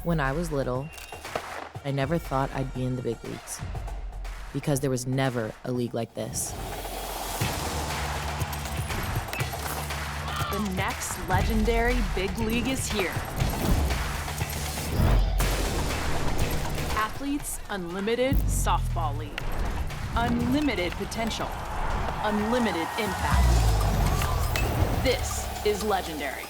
When I was little, I never thought I'd be in the big leagues because there was never a league like this. The next legendary big league is here. Athletes Unlimited Softball League. Unlimited potential. Unlimited impact. This is legendary.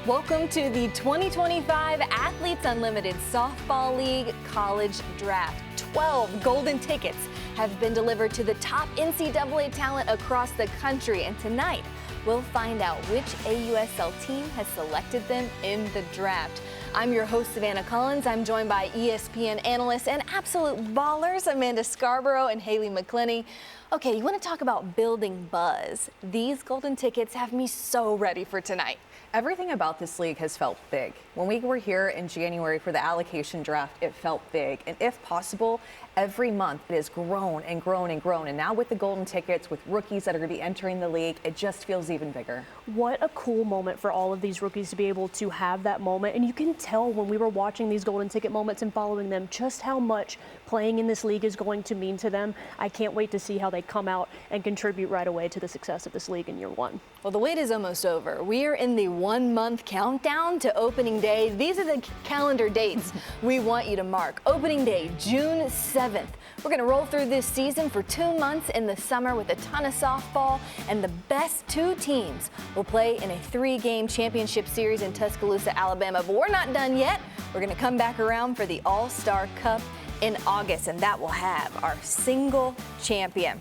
Welcome to the 2025 Athletes Unlimited Softball League College Draft. 12 golden tickets have been delivered to the top NCAA talent across the country, and tonight we'll find out which AUSL team has selected them in the draft. I'm your host, Savannah Collins. I'm joined by ESPN analysts and absolute ballers, Amanda Scarborough and Haley McClenny. Okay, you want to talk about building buzz? These golden tickets have me so ready for tonight. Everything about this league has felt big. When we were here in January for the allocation draft, it felt big. And if possible, every month it has grown and grown and grown. And now with the golden tickets, with rookies that are going to be entering the league, it just feels even bigger. What a cool moment for all of these rookies to be able to have that moment. And you can tell when we were watching these golden ticket moments and following them just how much playing in this league is going to mean to them. I can't wait to see how they come out and contribute right away to the success of this league in year one. Well, the wait is almost over. We are in the 1 month countdown to opening day. These are the calendar dates we want you to mark. Opening day, June 7th. We're going to roll through this season for 2 months in the summer with a ton of softball, and the best 2 teams will play in a 3-game championship series in Tuscaloosa, Alabama. But we're not done yet. We're going to come back around for the All-Star Cup in August, and that will have our single champion.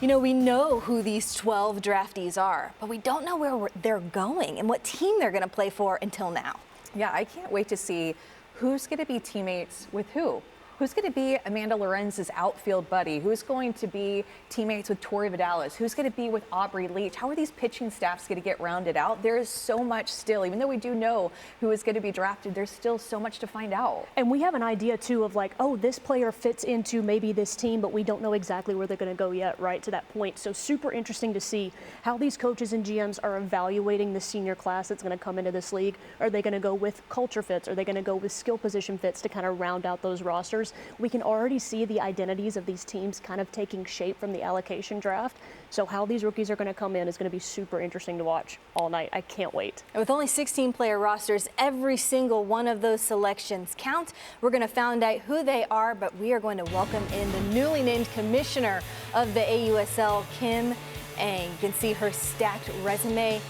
You know, we know who these 12 draftees are, but we don't know where they're going and what team they're going to play for until now. Yeah, I can't wait to see who's going to be teammates with who. Who's going to be Amanda Lorenz's outfield buddy? Who's going to be teammates with Tori Vidalis? Who's going to be with Aubrey Leach? How are these pitching staffs going to get rounded out? There is so much still. Even though we do know who is going to be drafted, there's still so much to find out. And we have an idea, too, of like, oh, this player fits into maybe this team, but we don't know exactly where they're going to go yet, right, to that point. So super interesting to see how these coaches and GMs are evaluating the senior class that's going to come into this league. Are they going to go with culture fits? Are they going to go with skill position fits to kind of round out those rosters? We can already see the identities of these teams kind of taking shape from the allocation draft. So how these rookies are going to come in is going to be super interesting to watch all night. I can't wait. And with only 16-player rosters, every single one of those selections count. We're going to find out who they are, but we are going to welcome in the newly named commissioner of the AUSL, Kim Ang. You can see her stacked resume,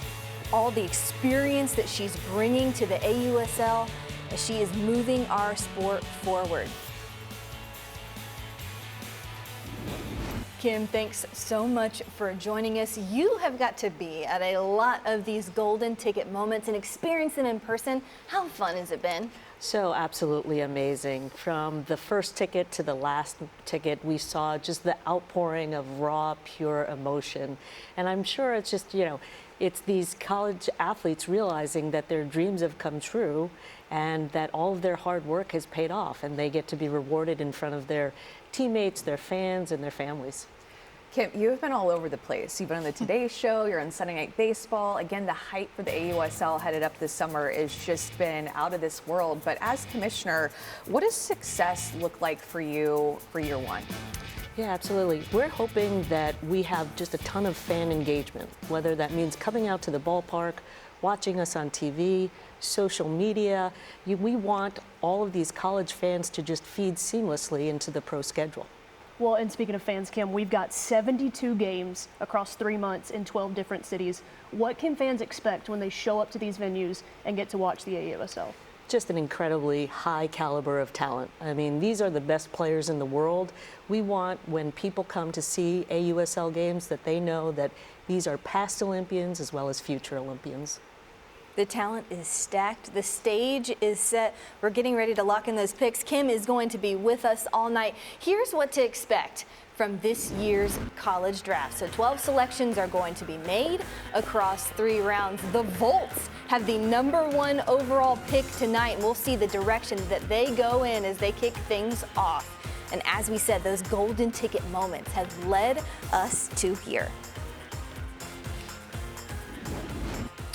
all the experience that she's bringing to the AUSL as she is moving our sport forward. Kim, thanks so much for joining us. You have got to be at a lot of these golden ticket moments and experience them in person. How fun has it been? So absolutely amazing. From the first ticket to the last ticket, we saw just the outpouring of raw, pure emotion. And I'm sure it's just, you know, it's these college athletes realizing that their dreams have come true and that all of their hard work has paid off, and they get to be rewarded in front of their teammates, their fans, and their families. Kim, you have been all over the place. You've been on the Today Show, you're on Sunday Night Baseball. Again, the hype for the AUSL headed up this summer has just been out of this world. But as commissioner, what does success look like for you for year one? Yeah, absolutely. We're hoping that we have just a ton of fan engagement, whether that means coming out to the ballpark, watching us on TV, social media. We want all of these college fans to just feed seamlessly into the pro schedule. Well, and speaking of fans, Kim, we've got 72 games across 3 months in 12 different cities. What can fans expect when they show up to these venues and get to watch the AUSL? Just an incredibly high caliber of talent. I mean, these are the best players in the world. We want, when people come to see AUSL games, that they know that these are past Olympians as well as future Olympians. The talent is stacked. The stage is set. We're getting ready to lock in those picks. Kim is going to be with us all night. Here's what to expect from this year's college draft. So 12 selections are going to be made across 3 rounds. The Volts have the #1 overall pick tonight, and we'll see the direction that they go in as they kick things off. And as we said, those golden ticket moments have led us to here.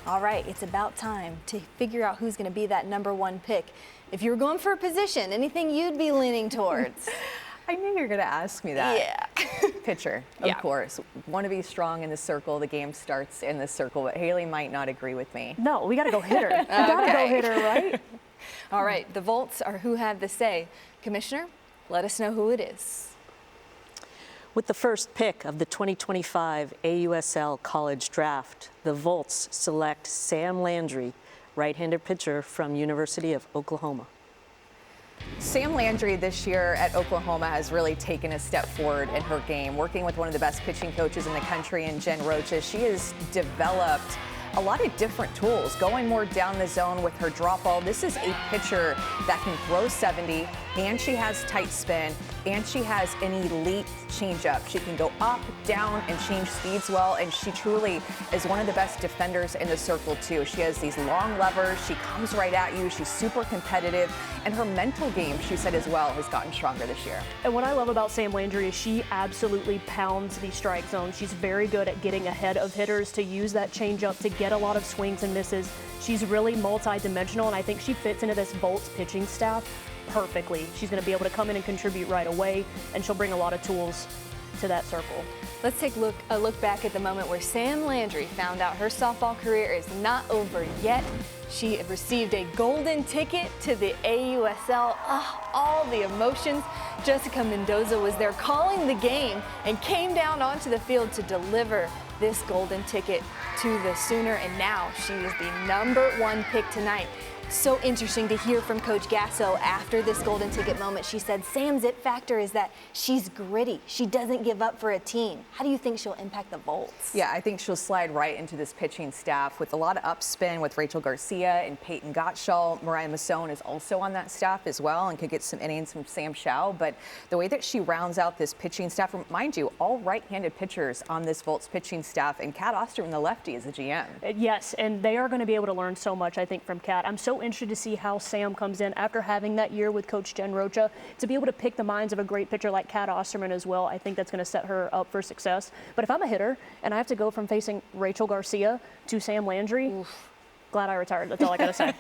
All right, it's about time to figure out who's going to be that #1 pick. If you were going for a position, anything you'd be leaning towards? I knew you were going to ask me that. Yeah. Pitcher, of course. Want to be strong in the circle. The game starts in the circle, but Haley might not agree with me. No, we got to go hitter. We got to go hitter, right? All right, the Volts are who have the say. Commissioner, let us know who it is. With the first pick of the 2025 AUSL College Draft, the Volts select Sam Landry, right-handed pitcher from University of Oklahoma. Sam Landry this year at Oklahoma has really taken a step forward in her game, working with one of the best pitching coaches in the country in Jen Rocha. She has developed a lot of different tools, going more down the zone with her drop ball. This is a pitcher that can throw 70, and she has tight spin, and she has an elite changeup. She can go up, down, and change speeds well, and she truly is one of the best defenders in the circle too. She has these long levers, she comes right at you, she's super competitive, and her mental game, she said as well, has gotten stronger this year. And what I love about Sam Landry is she absolutely pounds the strike zone. She's very good at getting ahead of hitters to use that changeup to get a lot of swings and misses. She's really multi-dimensional, and I think she fits into this Volts pitching staff perfectly. She's going to be able to come in and contribute right away, and she'll bring a lot of tools to that circle. Let's take a look back at the moment where Sam Landry found out her softball career is not over yet. She received a golden ticket to the AUSL. All the emotions. Jessica Mendoza was there calling the game and came down onto the field to deliver this golden ticket to the Sooner, and now she is the #1 pick tonight. So interesting to hear from Coach Gasso after this golden ticket moment. She said Sam's it factor is that she's gritty. She doesn't give up for a team. How do you think she'll impact the Volts? Yeah, I think she'll slide right into this pitching staff with a lot of upspin with Rachel Garcia and Peyton Gottschall. Mariah Masson is also on that staff as well and could get some innings from Sam Shao. But the way that she rounds out this pitching staff, mind you, all right-handed pitchers on this Volts pitching staff, and Kat Osterman, the lefty, is the GM. Yes, and they are going to be able to learn so much, I think, from Kat. I'm so interested to see how Sam comes in after having that year with Coach Jen Rocha to be able to pick the minds of a great pitcher like Kat Osterman as well. I think that's going to set her up for success. But if I'm a hitter and I have to go from facing Rachel Garcia to Sam Landry, glad I retired. That's all I got to say.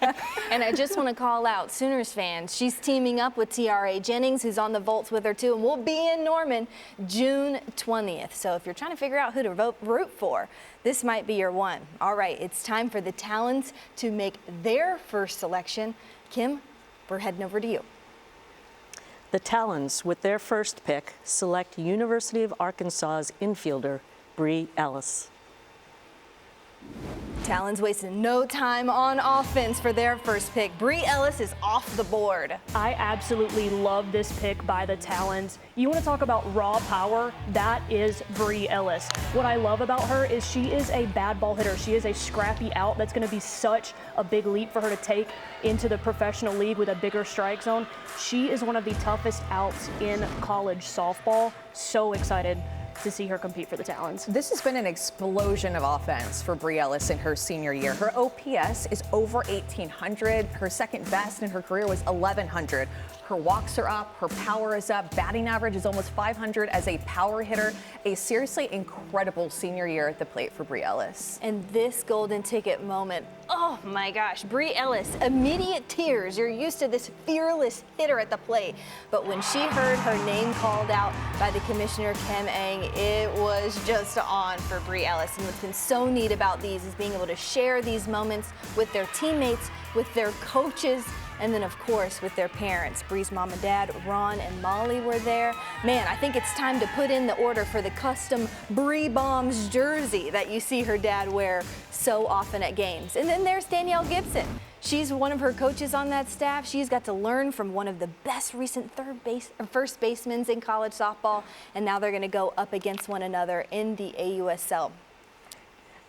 And I just want to call out Sooners fans. She's teaming up with TRA Jennings, who's on the Volts with her too, and we'll be in Norman June 20th. So if you're trying to figure out who to root for, this might be your one. All right, it's time for the Talons to make their first selection. Kim, we're heading over to you. The Talons, with their first pick, select University of Arkansas's infielder, Bri Ellis. Talons wasted no time on offense for their first pick. Bri Ellis is off the board. I absolutely love this pick by the Talons. You want to talk about raw power? That is Bri Ellis. What I love about her is she is a bad ball hitter. She is a scrappy out. That's going to be such a big leap for her to take into the professional league with a bigger strike zone. She is one of the toughest outs in college softball. So excited to see her compete for the Talons. This has been an explosion of offense for Bri Ellis in her senior year. Her OPS is over 1,800. Her second best in her career was 1,100. Her walks are up, her power is up, batting average is almost 500 as a power hitter. A seriously incredible senior year at the plate for Bri Ellis. And this golden ticket moment, oh my gosh, Bri Ellis, immediate tears. You're used to this fearless hitter at the plate. But when she heard her name called out by the commissioner, Kim Eng, it was just on for Bri Ellis. And what's been so neat about these is being able to share these moments with their teammates, with their coaches, and then, of course, with their parents. Bri's mom and dad, Ron and Molly, were there. Man, I think it's time to put in the order for the custom Bri Bombs jersey that you see her dad wear so often at games. And then there's Danielle Gibson. She's one of her coaches on that staff. She's got to learn from one of the best recent first basemen in college softball, and now they're going to go up against one another in the AUSL.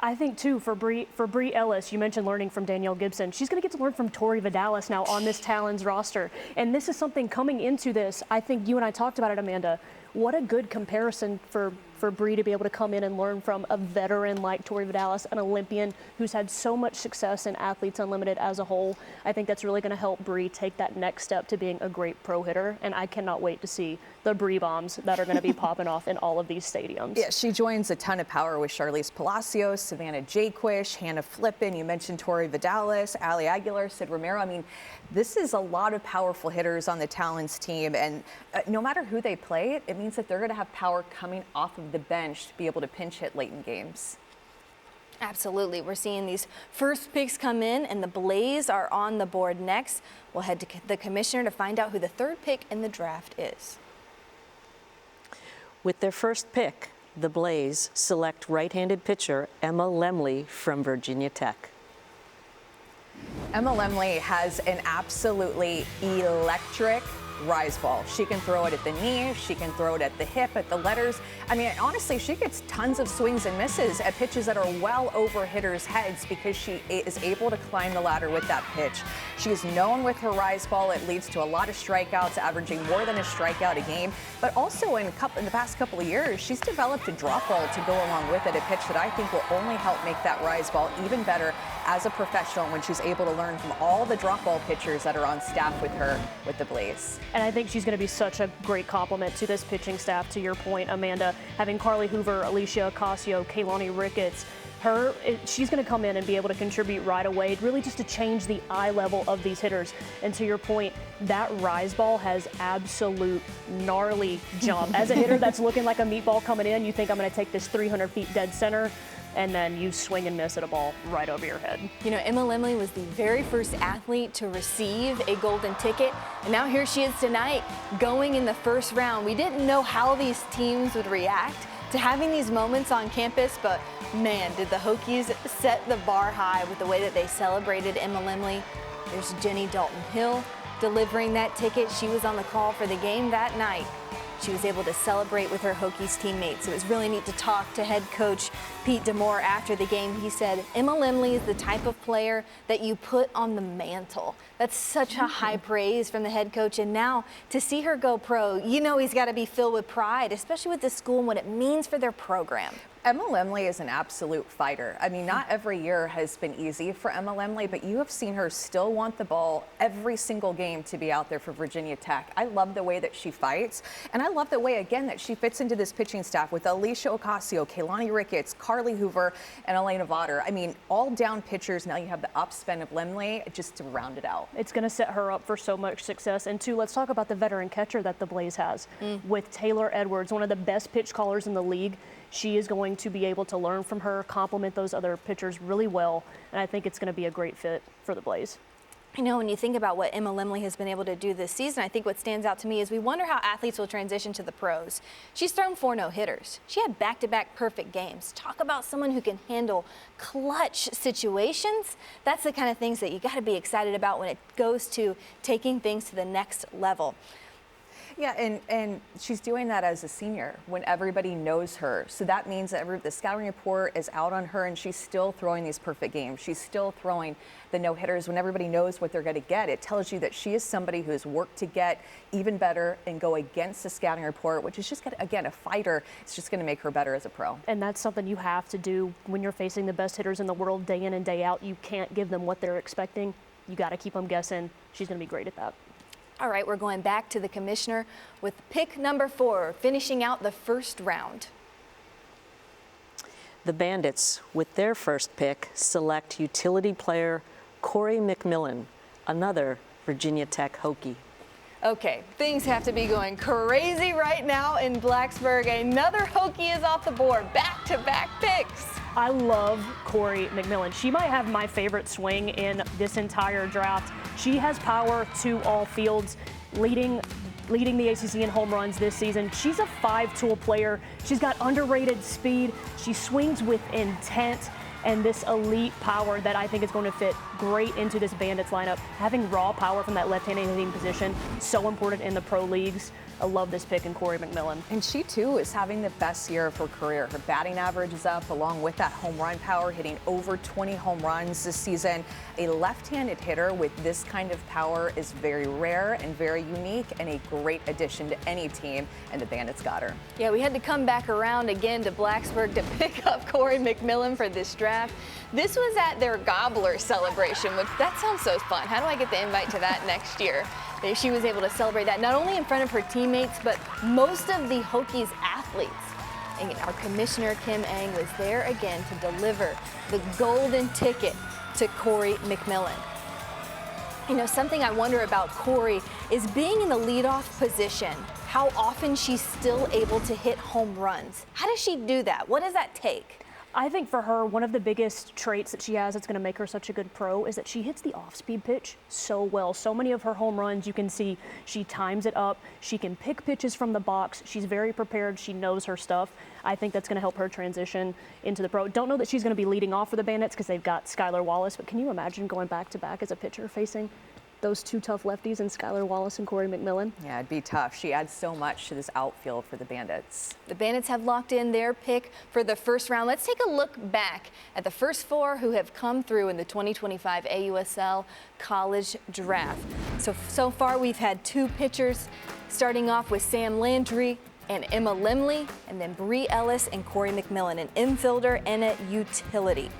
I think, too, for Bri Ellis, you mentioned learning from Danielle Gibson. She's going to get to learn from Tori Vidalis now on this Talons roster. And this is something coming into this. I think you and I talked about it, Amanda. What a good comparison for for Bri to be able to come in and learn from a veteran like Tori Vidalis, an Olympian who's had so much success in Athletes Unlimited as a whole. I think that's really going to help Bri take that next step to being a great pro hitter, and I cannot wait to see the Bri bombs that are going to be popping off in all of these stadiums. Yeah, she joins a ton of power with Charlize Palacios, Savannah Jaquish, Hannah Flippin. You mentioned Tori Vidalis, Ali Aguilar, Sid Romero. I mean, this is a lot of powerful hitters on the Talons team, and no matter who they play, it means that they're going to have power coming off of the bench to be able to pinch hit late in games. Absolutely. We're seeing these first picks come in, and the Blaze are on the board next. We'll head to the commissioner to find out who the third pick in the draft is. With their first pick, the Blaze select right-handed pitcher Emma Lemley from Virginia Tech. Emma Lemley has an absolutely electric rise ball. She can throw it at the knee, she can throw it at the hip, at the letters. I mean, honestly, she gets tons of swings and misses at pitches that are well over hitters' heads because she is able to climb the ladder with that pitch. She is known with her rise ball. It leads to a lot of strikeouts, averaging more than a strikeout a game. But also in the past couple of years, she's developed a drop ball to go along with it, a pitch that I think will only help make that rise ball even better as a professional when she's able to learn from all the drop ball pitchers that are on staff with her with the Blaze. And I think she's going to be such a great complement to this pitching staff, to your point, Amanda. Having Carly Hoover, Alicia Ocasio, Kaylani Ricketts, she's going to come in and be able to contribute right away, really just to change the eye level of these hitters. And to your point, that rise ball has absolute gnarly jump. As a hitter that's looking like a meatball coming in, you think I'm going to take this 300 feet dead center, and then you swing and miss at a ball right over your head. You know, Emma Lemley was the very first athlete to receive a golden ticket, and now here she is tonight, going in the first round. We didn't know how these teams would react to having these moments on campus, but man, did the Hokies set the bar high with the way that they celebrated Emma Lemley. There's Jenny Dalton-Hill delivering that ticket. She was on the call for the game that night. She was able to celebrate with her Hokies teammates. It was really neat to talk to head coach Pete DeMore after the game. He said, Emma Lemley is the type of player that you put on the mantle. That's such a high praise from the head coach. And now to see her go pro, you know he's got to be filled with pride, especially with this school and what it means for their program. Emma Lemley is an absolute fighter. I mean, not every year has been easy for Emma Lemley, but you have seen her still want the ball every single game to be out there for Virginia Tech. I love the way that she fights, and I love the way, again, that she fits into this pitching staff with Alicia Ocasio, Kaylani Ricketts, Carly Hoover, and Elena Vaughter. I mean, all down pitchers. Now you have the upspin of Lemley just to round it out. It's going to set her up for so much success. And two, let's talk about the veteran catcher that the Blaze has with Taylor Edwards, one of the best pitch callers in the league. She is going to be able to learn from her, complement those other pitchers really well, and I think it's going to be a great fit for the Blaze. You know, when you think about what Emma Lemley has been able to do this season, I think what stands out to me is we wonder how athletes will transition to the pros. She's thrown 4 no-hitters. She had back-to-back perfect games. Talk about someone who can handle clutch situations. That's the kind of things that you got to be excited about when it goes to taking things to the next level. Yeah, and she's doing that as a senior when everybody knows her. So that means that the scouting report is out on her, and she's still throwing these perfect games. She's still throwing the no-hitters when everybody knows what they're going to get. It tells you that she is somebody who's worked to get even better and go against the scouting report, which is just, again, a fighter. It's just going to make her better as a pro. And that's something you have to do when you're facing the best hitters in the world day in and day out. You can't give them what they're expecting. You got to keep them guessing. She's going to be great at that. All right, we're going back to the commissioner with pick number 4, finishing out the first round. The Bandits, with their first pick, select utility player Cori McMillan, another Virginia Tech Hokie. Okay, things have to be going crazy right now in Blacksburg. Another Hokie is off the board, back-to-back picks. I love Cori McMillan. She might have my favorite swing in this entire draft. She has power to all fields, leading the ACC in home runs this season. She's a 5-tool player. She's got underrated speed. She swings with intent. and this elite power that I think is going to fit great into this Bandits lineup. Having raw power from that left-handed hitting position, so important in the pro leagues. I love this pick in Cori McMillan. And she, too, is having the best year of her career. Her batting average is up, along with that home run power, hitting over 20 home runs this season. A left-handed hitter with this kind of power is very rare and very unique, and a great addition to any team, and the Bandits got her. Yeah, we had to come back around again to Blacksburg to pick up Cori McMillan for this draft. This was at their Gobbler celebration, which that sounds so fun. How do I get the invite to that next year? She was able to celebrate that not only in front of her teammates, but most of the Hokies athletes. And our commissioner, Kim Eng, was there again to deliver the golden ticket to Cori McMillan. You know, something I wonder about Cori is being in the leadoff position, how often she's still able to hit home runs. How does she do that? What does that take? I think for her, one of the biggest traits that she has that's going to make her such a good pro is that she hits the off-speed pitch so well. So many of her home runs, you can see she times it up. She can pick pitches from the box. She's very prepared. She knows her stuff. I think that's going to help her transition into the pro. Don't know that she's going to be leading off for the Bandits because they've got Skylar Wallace, but can you imagine going back-to-back as a pitcher facing those two tough lefties in Skylar Wallace and Cori McMillan? Yeah, it'd be tough. She adds so much to this outfield for the Bandits. The Bandits have locked in their pick for the first round. Let's take a look back at the first four who have come through in the 2025 AUSL College Draft. So far we've had two pitchers, starting off with Sam Landry and Emma Lemley, and then Bri Ellis and Cori McMillan, an infielder and a utility.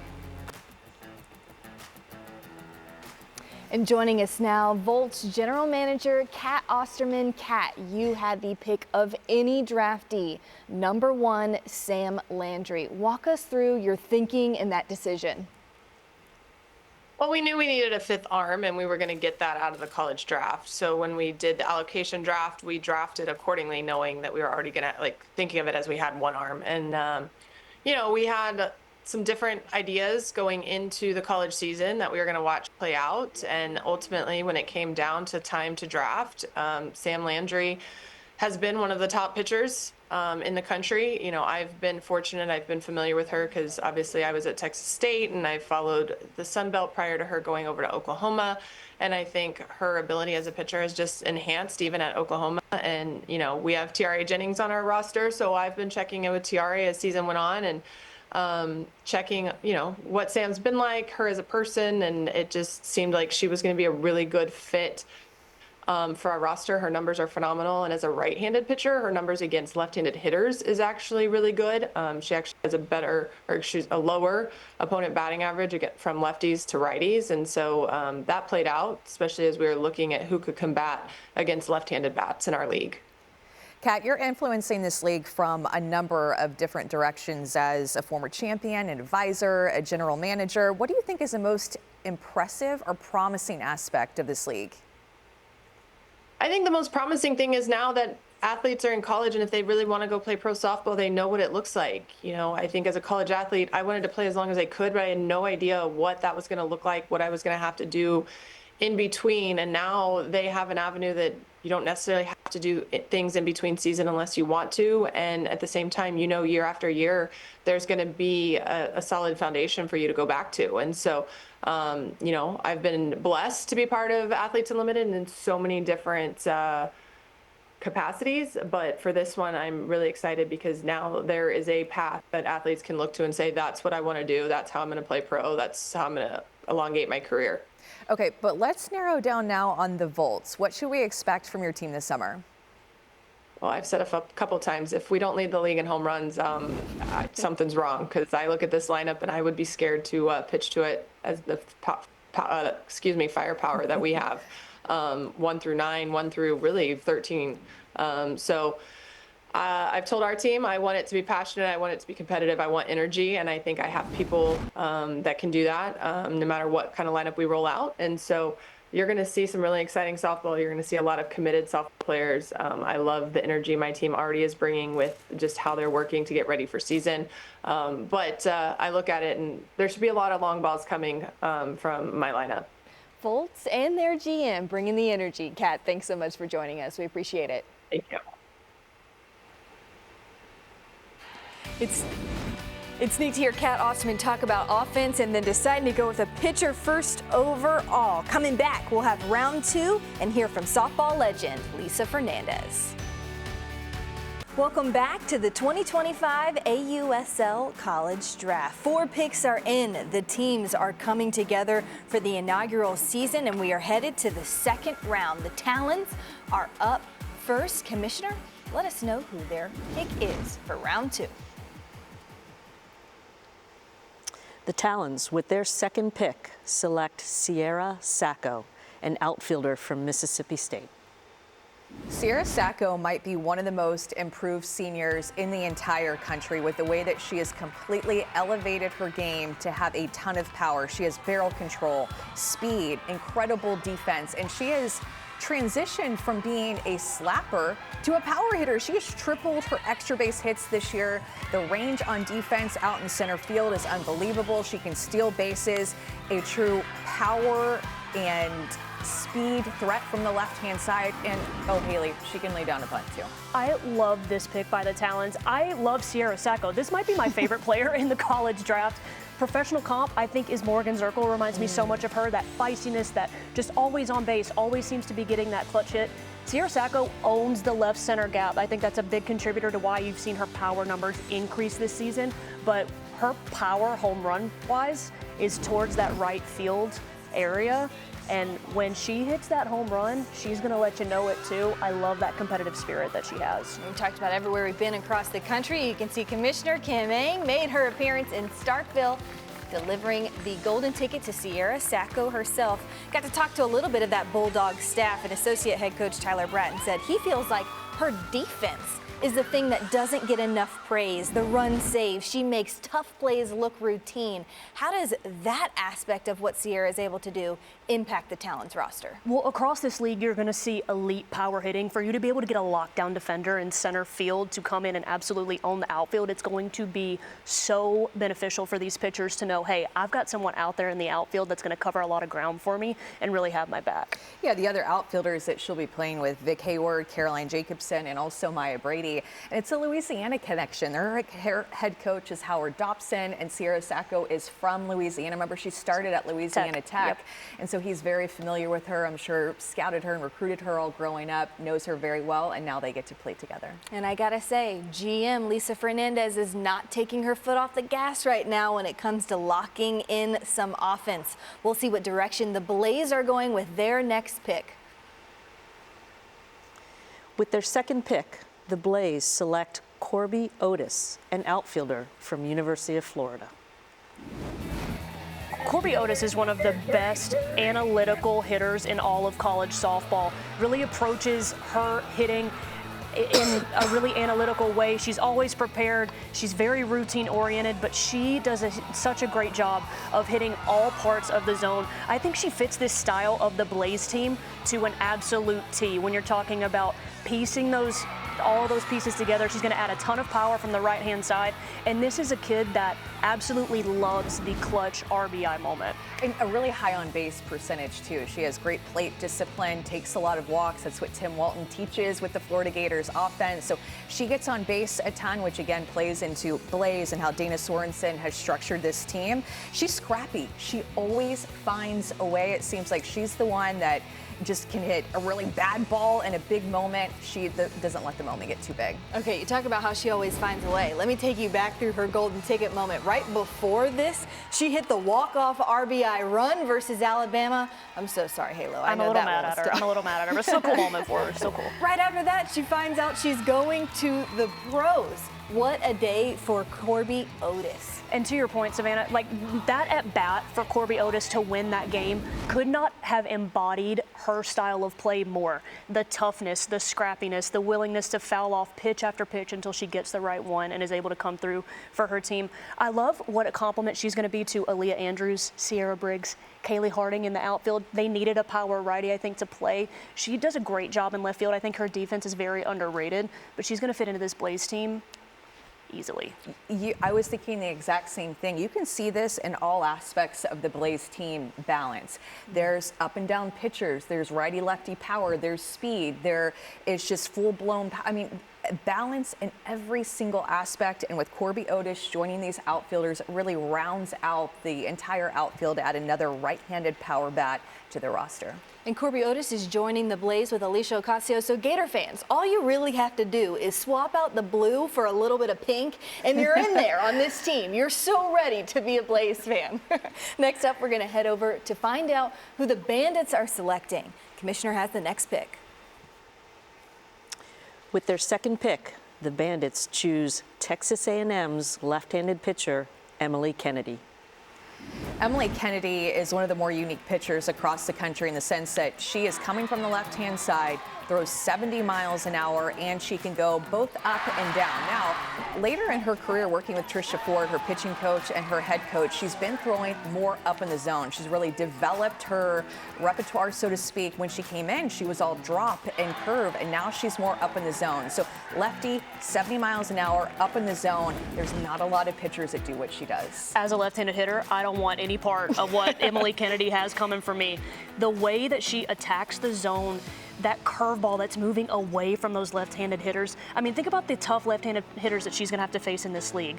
And joining us now, Volt's General Manager, Kat Osterman. Kat, you had the pick of any draftee, number one, Sam Landry. Walk us through your thinking in that decision. Well, we knew we needed a fifth arm, and we were going to get that out of the college draft. So when we did the allocation draft, we drafted accordingly, knowing that we were already going to, thinking of it as we had one arm. And, we had some different ideas going into the college season that we were going to watch play out. And ultimately, when it came down to time to draft, Sam Landry has been one of the top pitchers in the country. I've been fortunate. I've been familiar with her because obviously I was at Texas State and I followed the Sun Belt prior to her going over to Oklahoma. And I think her ability as a pitcher has just enhanced even at Oklahoma. And, we have Tiare Jennings on our roster. So I've been checking in with Tiare as season went on and checking, what Sam's been like, her as a person, and it just seemed like she was going to be a really good fit for our roster. Her numbers are phenomenal, and as a right-handed pitcher, her numbers against left-handed hitters is actually really good. She actually has a lower opponent batting average from lefties to righties, and so that played out, especially as we were looking at who could combat against left-handed bats in our league. Kat, you're influencing this league from a number of different directions as a former champion, an advisor, a general manager. What do you think is the most impressive or promising aspect of this league? I think the most promising thing is now that athletes are in college, and if they really want to go play pro softball, they know what it looks like. I think as a college athlete, I wanted to play as long as I could, but I had no idea what that was going to look like, what I was going to have to do in between. And now they have an avenue that you don't necessarily have to do things in between season unless you want to. And at the same time, year after year, there's going to be a solid foundation for you to go back to. And so, I've been blessed to be part of Athletes Unlimited in so many different capacities. But for this one, I'm really excited because now there is a path that athletes can look to and say, that's what I want to do. That's how I'm going to play pro. That's how I'm going to elongate my career. Okay, but let's narrow down now on the Volts. What should we expect from your team this summer? Well, I've said a couple times, if we don't lead the league in home runs, something's wrong, because I look at this lineup and I would be scared to pitch to it as the firepower that we have, 1 through 9, 1 through really 13. I've told our team I want it to be passionate, I want it to be competitive, I want energy, and I think I have people that can do that no matter what kind of lineup we roll out. And so you're going to see some really exciting softball. You're going to see a lot of committed softball players. I love the energy my team already is bringing with just how they're working to get ready for season. But I look at it, and there should be a lot of long balls coming from my lineup. Volts and their GM bringing the energy. Kat, thanks so much for joining us. We appreciate it. Thank you. It's neat to hear Kat Osterman talk about offense and then deciding to go with a pitcher first overall. Coming back, we'll have round 2 and hear from softball legend Lisa Fernandez. Welcome back to the 2025 AUSL College Draft. 4 picks are in. The teams are coming together for the inaugural season, and we are headed to the second round. The Talons are up first. Commissioner, let us know who their pick is for round 2. The Talons, with their second pick, select Sierra Sacco, an outfielder from Mississippi State. Sierra Sacco might be one of the most improved seniors in the entire country with the way that she has completely elevated her game to have a ton of power. She has barrel control, speed, incredible defense, and she has transitioned from being a slapper to a power hitter. She has tripled her extra base hits this year. The range on defense out in center field is unbelievable. She can steal bases, a true power and speed threat from the left-hand side. And, oh, Haley, she can lay down a bunt, too. I love this pick by the Talons. I love Sierra Sacco. This might be my favorite player in the college draft. Professional comp, I think, is Morgan Zirkle. Reminds me so much of her, that feistiness, that just always on base, always seems to be getting that clutch hit. Sierra Sacco owns the left center gap. I think that's a big contributor to why you've seen her power numbers increase this season. But her power home run wise is towards that right field area. And when she hits that home run, she's going to let you know it too. I love that competitive spirit that she has. We talked about everywhere we've been across the country. You can see Commissioner Kim Eng made her appearance in Starkville, delivering the golden ticket to Sierra Sacco herself. Got to talk to a little bit of that Bulldog staff, and Associate Head Coach Tyler Bratton said he feels like her defense is the thing that doesn't get enough praise. The run save, she makes tough plays look routine. How does that aspect of what Sierra is able to do impact the Talons roster? Well, across this league, you're going to see elite power hitting. For you to be able to get a lockdown defender in center field to come in and absolutely own the outfield, it's going to be so beneficial for these pitchers to know, hey, I've got someone out there in the outfield that's going to cover a lot of ground for me and really have my back. Yeah, the other outfielders that she'll be playing with, Vic Hayward, Caroline Jacobson, and also Maya Brady. And it's a Louisiana connection. Their head coach is Howard Dobson, and Sierra Sacco is from Louisiana. Remember, she started at Louisiana Tech. Yep. And so he's very familiar with her. I'm sure scouted her and recruited her all growing up, knows her very well, and now they get to play together. And I gotta say, GM Lisa Fernandez is not taking her foot off the gas right now when it comes to locking in some offense. We'll see what direction the Blaze are going with their next pick. With their second pick, the Blaze select Korbe Otis, an outfielder from University of Florida. Korbe Otis is one of the best analytical hitters in all of college softball. Really approaches her hitting in a really analytical way. She's always prepared. She's very routine oriented, but she does such a great job of hitting all parts of the zone. I think she fits this style of the Blaze team to an absolute T. When you're talking about piecing all those pieces together, she's going to add a ton of power from the right-hand side. And this is a kid that absolutely loves the clutch RBI moment. And a really high on-base percentage, too. She has great plate discipline, takes a lot of walks. That's what Tim Walton teaches with the Florida Gators offense. So she gets on base a ton, which again plays into Blaze and how Dana Sorensen has structured this team. She's scrappy. She always finds a way. It seems like she's the one that just can hit a really bad ball in a big moment. She doesn't let the moment get too big. Okay, you talk about how she always finds a way. Let me take you back through her golden ticket moment. Right before this, she hit the walk-off RBI run versus Alabama. I'm so sorry, Halo. I'm a little mad at her. I'm a little mad at her. But still cool moment for her. Still cool. Right after that, she finds out she's going to the pros. What a day for Korbe Otis. And to your point, Savannah, like that at bat for Korbe Otis to win that game could not have embodied her style of play more. The toughness, the scrappiness, the willingness to foul off pitch after pitch until she gets the right one and is able to come through for her team. I love what a compliment she's going to be to Aaliyah Andrews, Sierra Briggs, Kaylee Harding in the outfield. They needed a power righty, I think, to play. She does a great job in left field. I think her defense is very underrated, but she's going to fit into this Blaze team easily. I was thinking the exact same thing. You can see this in all aspects of the Blaze team balance. There's up and down pitchers. There's righty-lefty power. There's speed. There is just full-blown. I mean, balance in every single aspect, and with Korbe Otis joining these outfielders, it really rounds out the entire outfield to add another right-handed power bat to their roster. And Korbe Otis is joining the Blaze with Alicia Ocasio. So Gator fans, all you really have to do is swap out the blue for a little bit of pink, and you're in there on this team. You're so ready to be a Blaze fan. Next up, we're going to head over to find out who the Bandits are selecting. Commissioner has the next pick. With their second pick, the Bandits choose Texas A&M's left-handed pitcher, Emiley Kennedy. Emiley Kennedy is one of the more unique pitchers across the country in the sense that she is coming from the left-hand side, throws 70 miles an hour, and she can go both up and down. Now, later in her career working with Tricia Ford, her pitching coach and her head coach, she's been throwing more up in the zone. She's really developed her repertoire, so to speak. When she came in, she was all drop and curve, and now she's more up in the zone. So lefty, 70 miles an hour, up in the zone. There's not a lot of pitchers that do what she does. As a left-handed hitter, I don't want any part of what Emiley Kennedy has coming for me. The way that she attacks the zone, that curveball that's moving away from those left-handed hitters. I mean, think about the tough left-handed hitters that she's going to have to face in this league.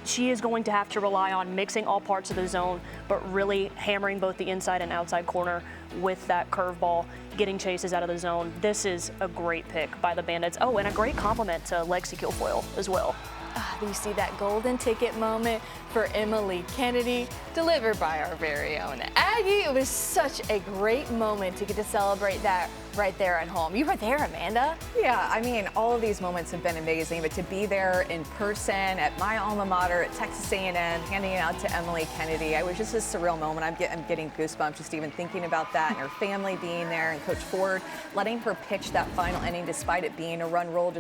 She is going to have to rely on mixing all parts of the zone, but really hammering both the inside and outside corner with that curveball, getting chases out of the zone. This is a great pick by the Bandits. Oh, and a great compliment to Lexi Kilfoyle as well. You see that golden ticket moment for Emiley Kennedy, delivered by our very own Aggie. It was such a great moment to get to celebrate that right there at home. You were there, Amanda. Yeah, I mean, all of these moments have been amazing, but to be there in person at my alma mater at Texas A&M, handing it out to Emiley Kennedy, it was just a surreal moment. I'm getting goosebumps just even thinking about that, and her family being there, and Coach Ford letting her pitch that final inning despite it being a run roll,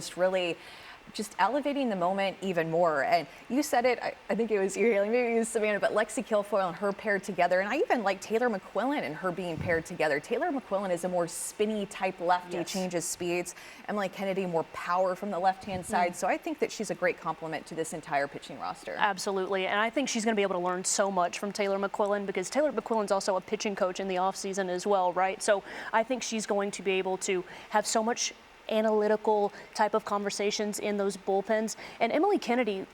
just elevating the moment even more. And you said it, I think it was you, Raelin, maybe it was Savannah, but Lexi Kilfoyle and her paired together. And I even like Taylor McMillan and her being paired together. Taylor McMillan is a more spinny type lefty, changes speeds. Emiley Kennedy, more power from the left-hand side. So I think that she's a great complement to this entire pitching roster. Absolutely. And I think she's going to be able to learn so much from Taylor McMillan, because Taylor McMillan's also a pitching coach in the offseason as well, right? So I think she's going to be able to have so much analytical type of conversations in those bullpens. And Emiley Kennedy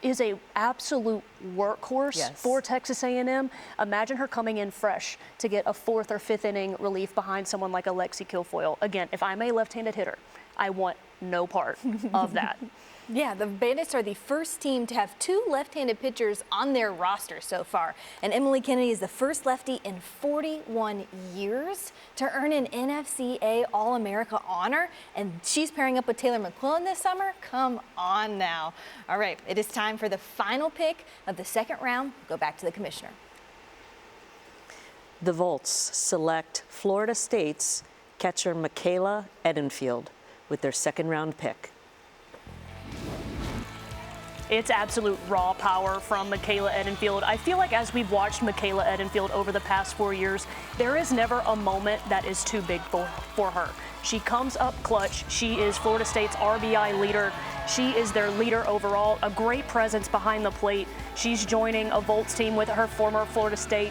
is a absolute workhorse for Texas A&M. Imagine her coming in fresh to get a fourth or fifth inning relief behind someone like Lexi Kilfoyle. Again, if I'm a left-handed hitter, I want no part of that. Yeah, the Bandits are the first team to have two left-handed pitchers on their roster so far. And Emiley Kennedy is the first lefty in 41 years to earn an NFCA All-America honor. And she's pairing up with Taylor McMillan this summer. Come on now. All right, it is time for the final pick of the second round. Go back to the commissioner. The Volts select Florida State's catcher Michaela Edenfield with their second round pick. It's absolute raw power from Michaela Edenfield. I feel like as we've watched Michaela Edenfield over the past 4 years, there is never a moment that is too big for her. She comes up clutch. She is Florida State's RBI leader. She is their leader overall, a great presence behind the plate. She's joining a Volts team with her former Florida State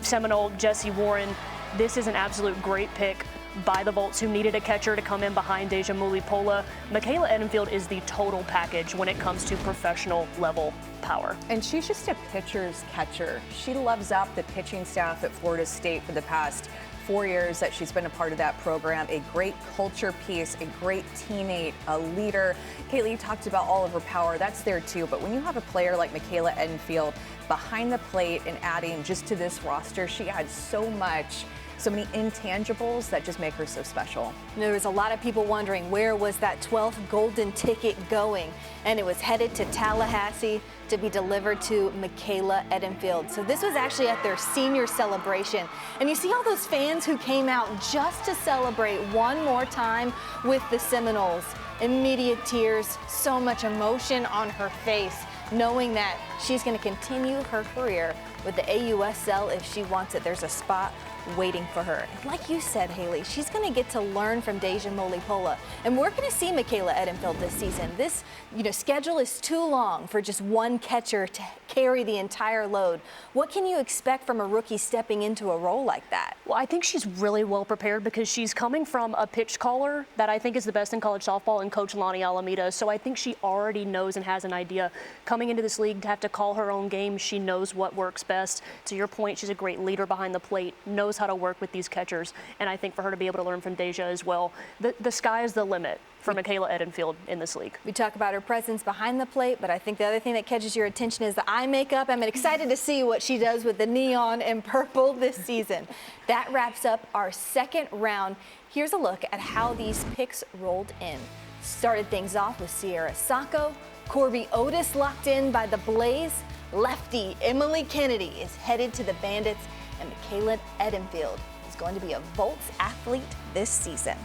Seminole, Jessie Warren. This is an absolute great pick by the Volts, who needed a catcher to come in behind Deja Mulipola. Michaela Edenfield is the total package when it comes to professional level power. And she's just a pitcher's catcher. She loves up the pitching staff at Florida State for the past 4 years that she's been a part of that program. A great culture piece, a great teammate, a leader. Kaylee, you talked about all of her power. That's there too. But when you have a player like Michaela Edenfield behind the plate and adding just to this roster, she adds so many intangibles that just make her so special. There was a lot of people wondering, where was that 12th golden ticket going? And it was headed to Tallahassee to be delivered to Michaela Edenfield. So this was actually at their senior celebration. And you see all those fans who came out just to celebrate one more time with the Seminoles. Immediate tears, so much emotion on her face, knowing that she's going to continue her career with the AUSL if she wants it. There's a spot waiting for her. And like you said, Haley, she's going to get to learn from Deja Molipola. And we're going to see Michaela Edenfield this season. This, schedule is too long for just one catcher to carry the entire load. What can you expect from a rookie stepping into a role like that? Well, I think she's really well prepared because she's coming from a pitch caller that I think is the best in college softball, and Coach Lonnie Alameda. So I think she already knows and has an idea coming into this league to have to call her own game. She knows what works best. To your point, she's a great leader behind the plate, knows how to work with these catchers. And I think for her to be able to learn from Deja as well, the sky is the limit for Michaela Edenfield in this league. We talk about her presence behind the plate, but I think the other thing that catches your attention is the eye makeup. I'm excited to see what she does with the neon and purple this season. That wraps up our second round. Here's a look at how these picks rolled in. Started things off with Sierra Sacco, Korbe Otis locked in by the Blaze, lefty Emiley Kennedy is headed to the Bandits, and Michaela Edenfield is going to be a Volts athlete this season.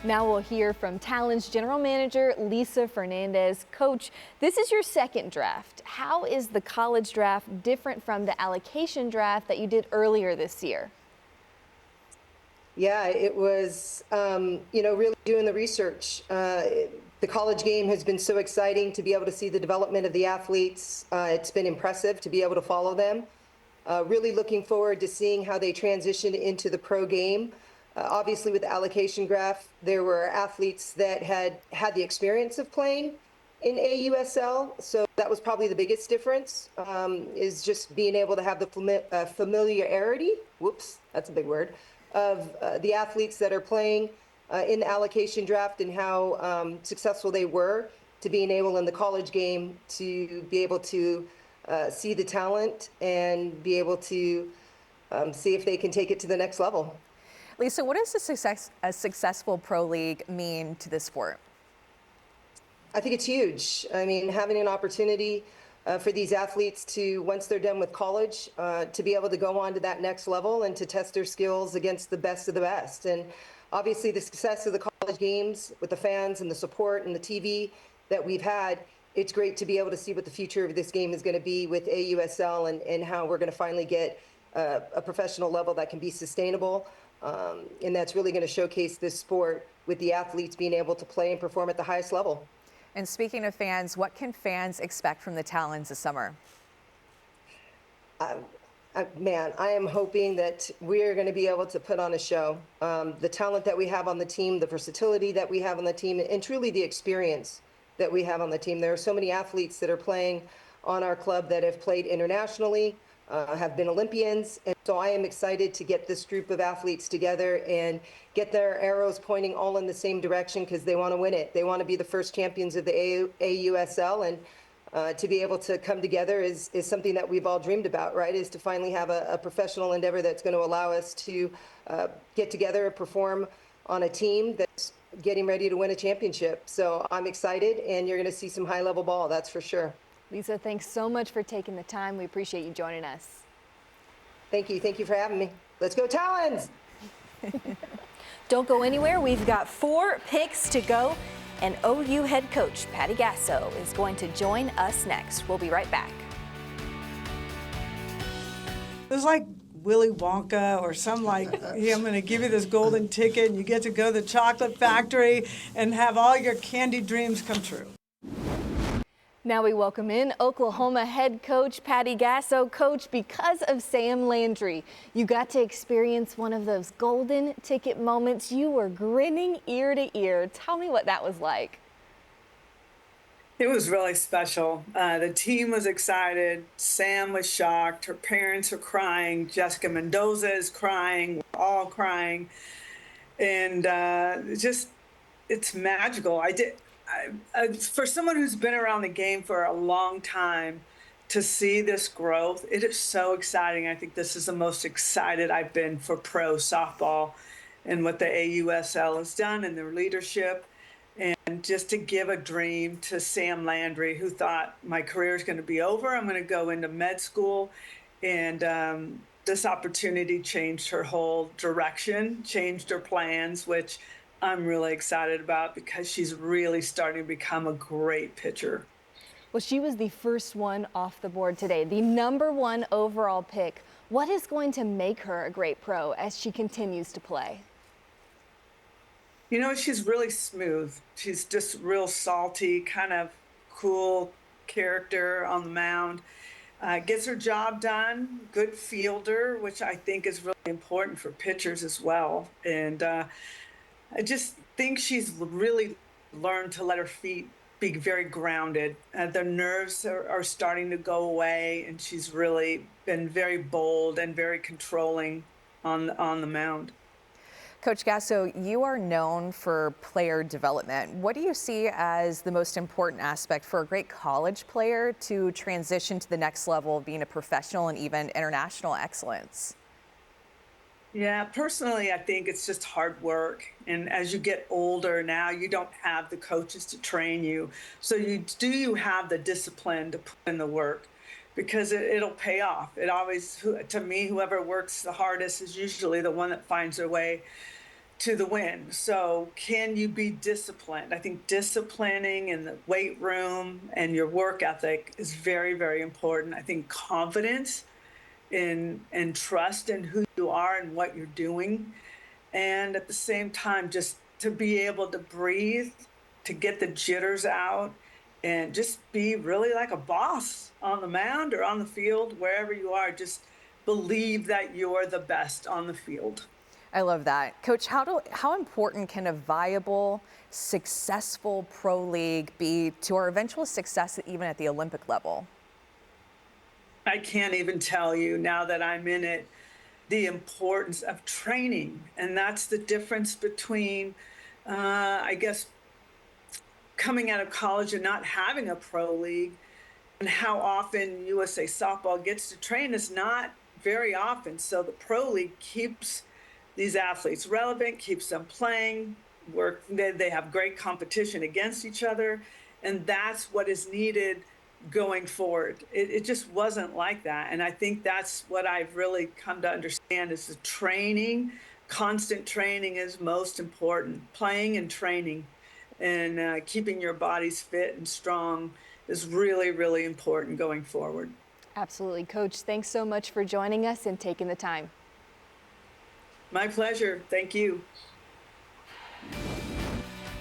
Now we'll hear from Talon's general manager, Lisa Fernandez. Coach, this is your second draft. How is the college draft different from the allocation draft that you did earlier this year? Yeah, it was, really doing the research. The college game has been so exciting to be able to see the development of the athletes. It's been impressive to be able to follow them. Really looking forward to seeing how they transition into the pro game. Obviously, with the allocation draft, there were athletes that had the experience of playing in AUSL. So that was probably the biggest difference, is just being able to have the familiarity, whoops, that's a big word, of the athletes that are playing in the allocation draft and how successful they were to being able in the college game to be able to see the talent and be able to see if they can take it to the next level. Lisa, what does a successful pro league mean to the sport? I think it's huge. I mean, having an opportunity for these athletes to, once they're done with college, to be able to go on to that next level and to test their skills against the best of the best. And obviously the success of the college games with the fans and the support and the TV that we've had, it's great to be able to see what the future of this game is going to be with AUSL and how we're going to finally get a professional level that can be sustainable. And that's really going to showcase this sport with the athletes being able to play and perform at the highest level. And speaking of fans, what can fans expect from the Talons this summer? Man, I am hoping that we're going to be able to put on a show. The talent that we have on the team, the versatility that we have on the team, and truly the experience that we have on the team. There are so many athletes that are playing on our club that have played internationally, have been Olympians. And so I am excited to get this group of athletes together and get their arrows pointing all in the same direction because they want to win it. They want to be the first champions of the AUSL, and to be able to come together is something that we've all dreamed about, right? Is to finally have a professional endeavor that's going to allow us to get together and perform on a team that's getting ready to win a championship. So I'm excited, and you're going to see some high-level ball, that's for sure. Lisa, thanks so much for taking the time. We appreciate you joining us. Thank you. Thank you for having me. Let's go Talons! Don't go anywhere. We've got 4 picks to go, and OU head coach Patty Gasso is going to join us next. We'll be right back. It was like Willy Wonka or some like, hey, I'm going to give you this golden ticket and you get to go to the chocolate factory and have all your candy dreams come true. Now we welcome in Oklahoma head coach Patty Gasso. Coach, because of Sam Landry, you got to experience one of those golden ticket moments. You were grinning ear to ear. Tell me what that was like. It was really special. The team was excited. Sam was shocked. Her parents were crying. Jessica Mendoza is crying. We're all crying. And it's magical. For someone who's been around the game for a long time, to see this growth, it is so exciting. I think this is the most excited I've been for pro softball and what the AUSL has done and their leadership. And just to give a dream to Sam Landry, who thought my career is going to be over, I'm going to go into med school. And this opportunity changed her whole direction, changed her plans, which I'm really excited about because she's really starting to become a great pitcher. Well, she was the first one off the board today, the #1 overall pick. What is going to make her a great pro as she continues to play? You know, she's really smooth. She's just real salty, kind of cool character on the mound. Gets her job done, good fielder, which I think is really important for pitchers as well. And I just think she's really learned to let her feet be very grounded. The nerves are starting to go away, and she's really been very bold and very controlling on the mound. Coach Gasso, you are known for player development. What do you see as the most important aspect for a great college player to transition to the next level of being a professional and even international excellence? Yeah, personally, I think it's just hard work. And as you get older now, you don't have the coaches to train you. So you have the discipline to put in the work, because it'll pay off. It always, to me, whoever works the hardest is usually the one that finds their way to the win. So can you be disciplined? I think disciplining in the weight room and your work ethic is very, very important. I think confidence and trust in who you are and what you're doing. And at the same time, just to be able to breathe, to get the jitters out, and just be really like a boss on the mound or on the field, wherever you are. Just believe that you're the best on the field. I love that. Coach, how important can a viable, successful pro league be to our eventual success even at the Olympic level? I can't even tell you, now that I'm in it, the importance of training. And that's the difference between, I guess, coming out of college and not having a pro league, and how often USA softball gets to train is not very often. So the pro league keeps these athletes relevant, keeps them playing, they have great competition against each other, and that's what is needed going forward. It just wasn't like that, and I think that's what I've really come to understand is the training, constant training is most important. Playing and training and keeping your bodies fit and strong is really, really important going forward. Absolutely. Coach, thanks so much for joining us and taking the time. My pleasure. Thank you.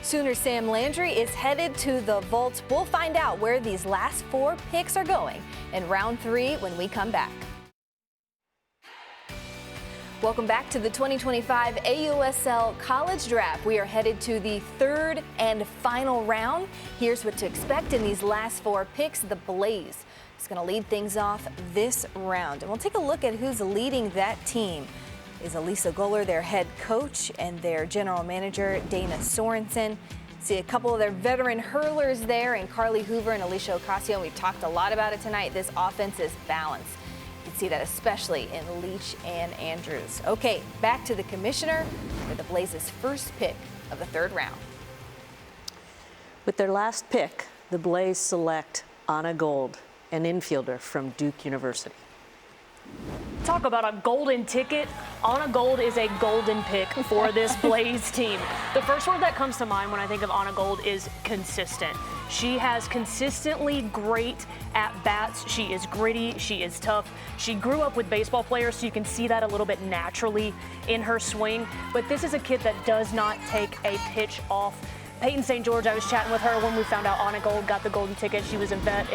Sooner Sam Landry is headed to the vault. We'll find out where these last 4 picks are going in round 3 when we come back. Welcome back to the 2025 AUSL College Draft. We are headed to the 3rd and final round. Here's what to expect in these last 4 picks. The Blaze is going to lead things off this round. And we'll take a look at who's leading that team. Is Elisa Goller, their head coach, and their general manager, Dana Sorensen. See a couple of their veteran hurlers there, and Carly Hoover and Alicia Ocasio. We've talked a lot about it tonight. This offense is balanced. You can see that especially in Leach and Andrews. Okay, back to the commissioner for the Blaze's first pick of the 3rd round. With their last pick, the Blaze select Anna Gold, an infielder from Duke University. Talk about a golden ticket. Anna Gold is a golden pick for this Blaze team. The first word that comes to mind when I think of Anna Gold is consistent. She has consistently great at-bats. She is gritty. She is tough. She grew up with baseball players, so you can see that a little bit naturally in her swing. But this is a kid that does not take a pitch off. Peyton St. George, I was chatting with her when we found out Anna Gold got the golden ticket. She was a vet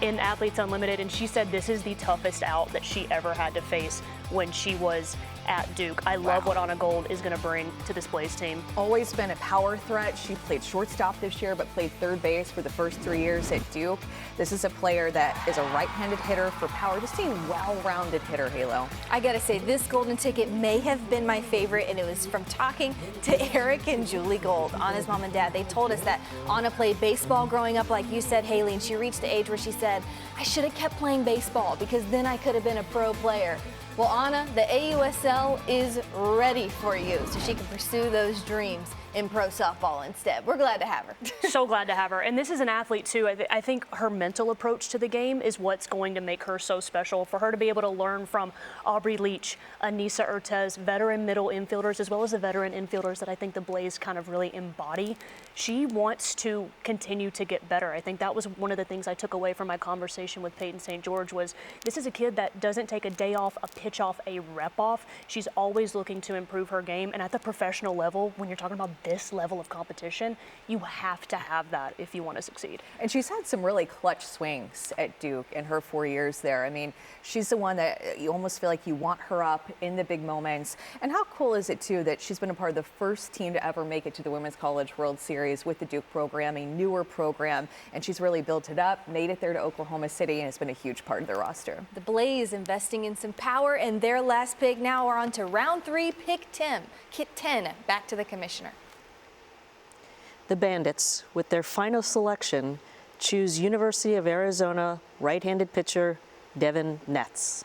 in Athletes Unlimited, and she said this is the toughest out that she ever had to face when she was at Duke. I love what Anna Gold is going to bring to this Blaze team. Always been a power threat. She played shortstop this year, but played 3rd base for the first 3 years at Duke. This is a player that is a right-handed hitter for power. Just a well-rounded hitter, Halo. I gotta say, this golden ticket may have been my favorite, and it was from talking to Eric and Julie Gold, Anna's mom and dad. They told us that Anna played baseball growing up, like you said, Haley, and she reached the age where she said, I should have kept playing baseball because then I could have been a pro player. Well, Anna, the AUSL is ready for you, so she can pursue those dreams in pro softball instead. We're glad to have her. So glad to have her. And this is an athlete, too. I think her mental approach to the game is what's going to make her so special. For her to be able to learn from Aubrey Leach, Anissa Urtez, veteran middle infielders, as well as the veteran infielders that I think the Blaze kind of really embody. She wants to continue to get better. I think that was one of the things I took away from my conversation with Peyton St. George was this is a kid that doesn't take a day off, a pitch off, a rep off. She's always looking to improve her game. And at the professional level, when you're talking about this level of competition, you have to have that if you want to succeed. And she's had some really clutch swings at Duke in her 4 years there. I mean, she's the one that you almost feel like you want her up in the big moments. And how cool is it, too, that she's been a part of the first team to ever make it to the Women's College World Series with the Duke program, a newer program, and she's really built it up, made it there to Oklahoma City, and has been a huge part of their roster. The Blaze investing in some power, and their last pick. Now we're on to round 3, pick 10. Kit 10, back to the commissioner. The Bandits, with their final selection, choose University of Arizona right-handed pitcher Devyn Netz.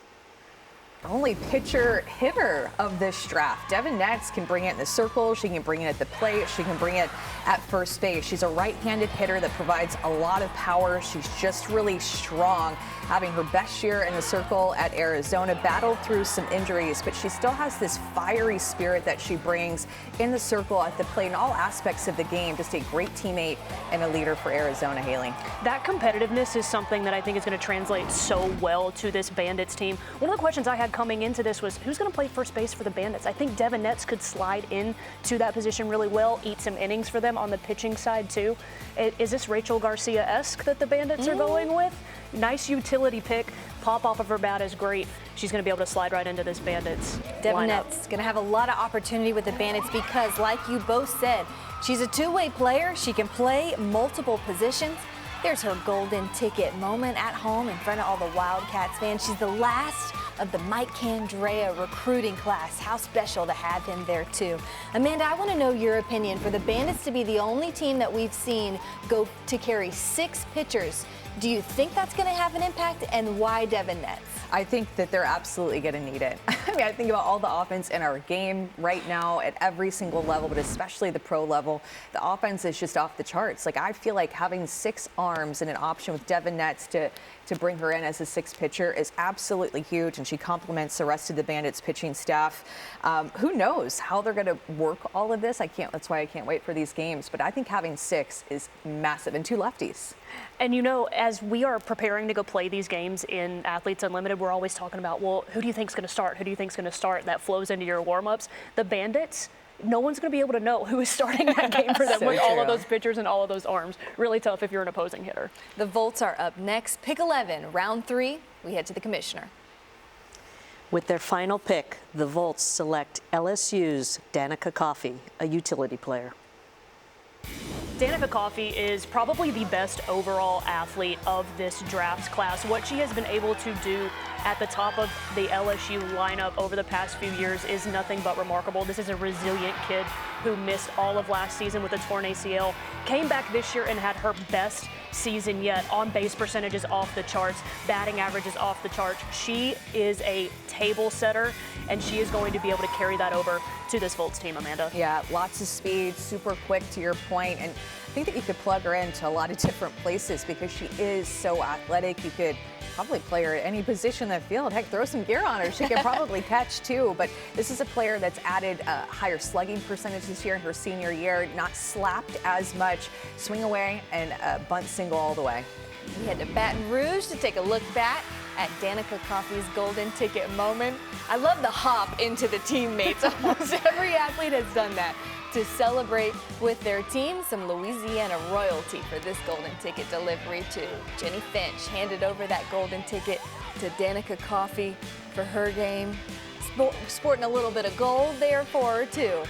Only pitcher hitter of this draft. Devyn Netz can bring it in the circle. She can bring it at the plate. She can bring it at first base. She's a right-handed hitter that provides a lot of power. She's just really strong. Having her best year in the circle at Arizona, battled through some injuries, but she still has this fiery spirit that she brings in the circle, at the plate, in all aspects of the game. Just a great teammate and a leader for Arizona, Haley. That competitiveness is something that I think is going to translate so well to this Bandits team. One of the questions I had coming into this was who's going to play first base for the Bandits? I think Devyn Netz could slide in to that position really well, eat some innings for them on the pitching side too. Is this Rachel Garcia-esque that the Bandits are going with? Nice utility pick. Pop off of her bat is great. She's going to be able to slide right into this Bandits Devyn lineup. Netz going to have a lot of opportunity with the Bandits because, like you both said, she's a two-way player. She can play multiple positions. There's her golden ticket moment at home in front of all the Wildcats fans. She's the last of the Mike Candrea recruiting class. How special to have him there, too. Amanda, I want to know your opinion. For the Bandits to be the only team that we've seen go to carry 6 pitchers, do you think that's going to have an impact, and why Devyn Netz? I think that they're absolutely going to need it. I mean, I think about all the offense in our game right now at every single level, but especially the pro level. The offense is just off the charts. Like, I feel like having 6 arms and an option with Devyn Netz to bring her in as a 6th pitcher is absolutely huge, and she complements the rest of the Bandits pitching staff. Who knows how they're going to work all of this? That's why I can't wait for these games. But I think having 6 is massive, and 2 lefties. And you know, as we are preparing to go play these games in Athletes Unlimited, we're always talking about, well, who do you think's going to start? Who do you think's going to start? That flows into your warm-ups. The Bandits, no one's going to be able to know who is starting that game for them So with all of true. those pitchers and all of those arms. Really tough if you're an opposing hitter. The Volts are up next. Pick 11, round 3. We head to the commissioner. With their final pick, the Volts select LSU's Danieca Coffey, a utility player. Danieca Coffey is probably the best overall athlete of this draft class. What she has been able to do at the top of the LSU lineup over the past few years is nothing but remarkable. This is a resilient kid who missed all of last season with a torn ACL, came back this year and had her best season yet. On base percentage is off the charts, batting average is off the charts. She is a table setter, and she is going to be able to carry that over to this Volts team, Amanda. Yeah, lots of speed, super quick to your point, and I think that you could plug her into a lot of different places because she is so athletic. You could probably play her at any position in the field. Heck, throw some gear on her. She can probably catch too, but this is a player that's added a higher slugging percentage this year in her senior year, not slapped as much, swing away and bunt single all the way. We head to Baton Rouge to take a look back at Danieca Coffey's golden ticket moment. I love the hop into the teammates. Almost every athlete has done that to celebrate with their team. Some Louisiana royalty for this golden ticket delivery to Jenny Finch. Handed over that golden ticket to Danieca Coffey for her game. Sporting a little bit of gold there for her too.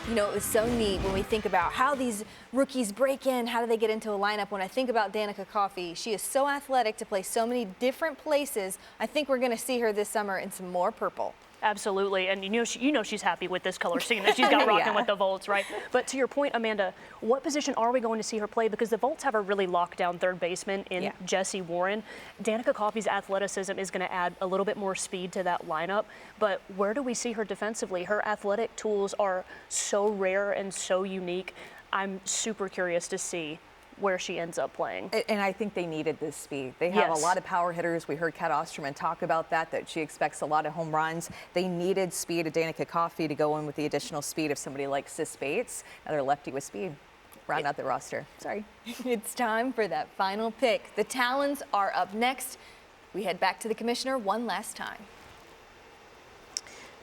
You know, it was so neat when we think about how these rookies break in, how do they get into a lineup. When I think about Danieca Coffey, she is so athletic to play so many different places. I think we're going to see her this summer in some more purple. Absolutely, and you know she's happy with this color scheme that she's got rocking with the Volts, right? But to your point, Amanda, what position are we going to see her play? Because the Volts have a really locked down third baseman in Jesse Warren. Danieca Coffey's athleticism is going to add a little bit more speed to that lineup, but where do we see her defensively? Her athletic tools are so rare and so unique. I'm super curious to see where she ends up playing. And I think they needed this speed. They have a lot of power hitters. We heard Kat Osterman talk about that she expects a lot of home runs. They needed speed of Danieca Coffey to go in with the additional speed of somebody like Sis Bates, another lefty with speed. Round out the roster. Sorry. It's time for that final pick. The Talons are up next. We head back to the commissioner one last time.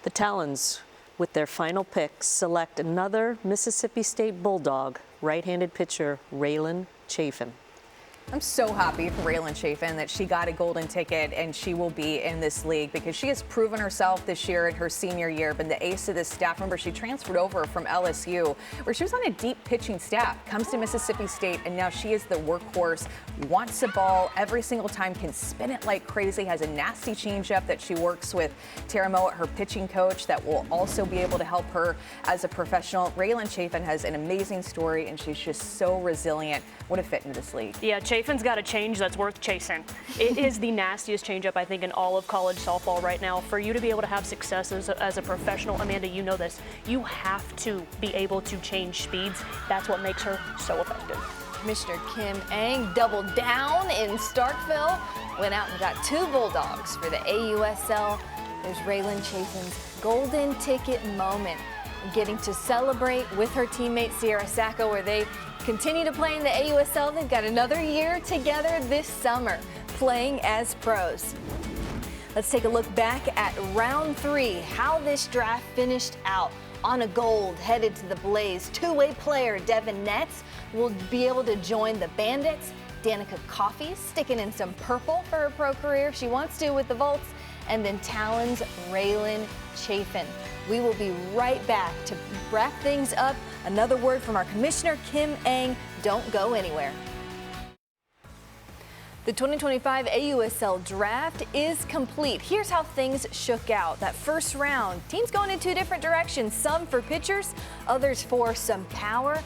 The Talons, with their final pick, select another Mississippi State Bulldog, right-handed pitcher Raelin Chaffin. I'm so happy for Raelin Chaffin that she got a golden ticket and she will be in this league because she has proven herself this year in her senior year, been the ace of this staff. Remember, she transferred over from LSU where she was on a deep pitching staff, comes to Mississippi State, and now she is the workhorse, wants the ball every single time, can spin it like crazy, has a nasty changeup that she works with Tara Mowat, her pitching coach, that will also be able to help her as a professional. Raelin Chaffin has an amazing story and she's just so resilient. What a fit into this league. Yeah, Chaffin's got a change that's worth chasing. It is the nastiest changeup, I think, in all of college softball right now. For you to be able to have success as a professional, Amanda, you know this, you have to be able to change speeds. That's what makes her so effective. Commissioner Kim Eng doubled down in Starkville, went out and got 2 Bulldogs for the AUSL. There's Raelin Chaffin's golden ticket moment, getting to celebrate with her teammate Sierra Sacco, where they continue to play in the AUSL. They've got another year together this summer, playing as pros. Let's take a look back at round 3, how this draft finished out. On a gold, headed to the Blaze, two-way player Devyn Netz will be able to join the Bandits. Danieca Coffey sticking in some purple for her pro career. She wants to with the Volts. And then Talons Raelin Chaffin. We will be right back to wrap things up. Another word from our commissioner, Kim Eng. Don't go anywhere. The 2025 AUSL draft is complete. Here's how things shook out. That first round, teams going in 2 different directions, some for pitchers, others for some power. You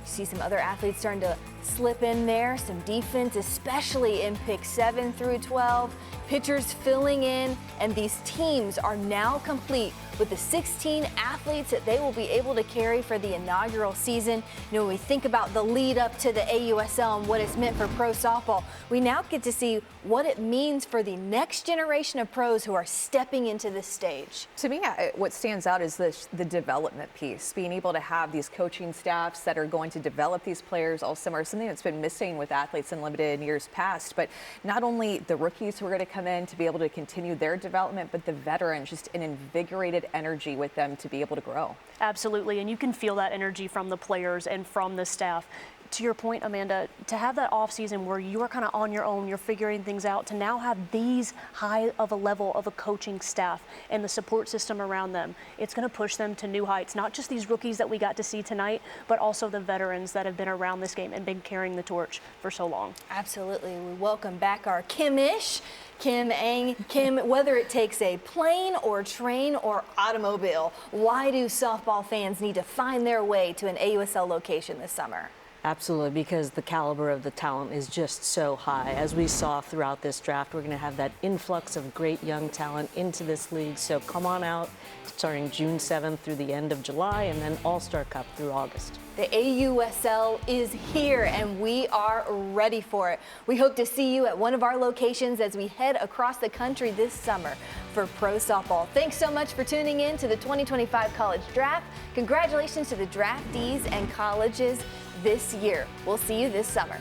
see some other athletes starting to slip in there, some defense, especially in picks 7 through 12. Pitchers filling in, and these teams are now complete with the 16 athletes that they will be able to carry for the inaugural season. You know, when we think about the lead up to the AUSL and what it's meant for pro softball, we now get to see what it means for the next generation of pros who are stepping into this stage. To me, what stands out is the development piece, being able to have these coaching staffs that are going to develop these players all summer, something that's been missing with Athletes Unlimited in years past. But not only the rookies who are going to come in to be able to continue their development, but the veterans, just an invigorated energy with them to be able to grow. Absolutely, and you can feel that energy from the players and from the staff. To your point, Amanda, to have that off season where you are kind of on your own, you're figuring things out, to now have these high of a level of a coaching staff and the support system around them, it's going to push them to new heights. Not just these rookies that we got to see tonight, but also the veterans that have been around this game and been carrying the torch for so long. Absolutely. We welcome back our Kim-ish, Kim Eng. Kim, whether it takes a plane or train or automobile, why do softball fans need to find their way to an AUSL location this summer? Absolutely, because the caliber of the talent is just so high. As we saw throughout this draft, we're going to have that influx of great young talent into this league. So come on out, starting June 7th through the end of July, and then All-Star Cup through August. The AUSL is here, and we are ready for it. We hope to see you at one of our locations as we head across the country this summer for pro softball. Thanks so much for tuning in to the 2025 College Draft. Congratulations to the draftees and colleges this year. We'll see you this summer.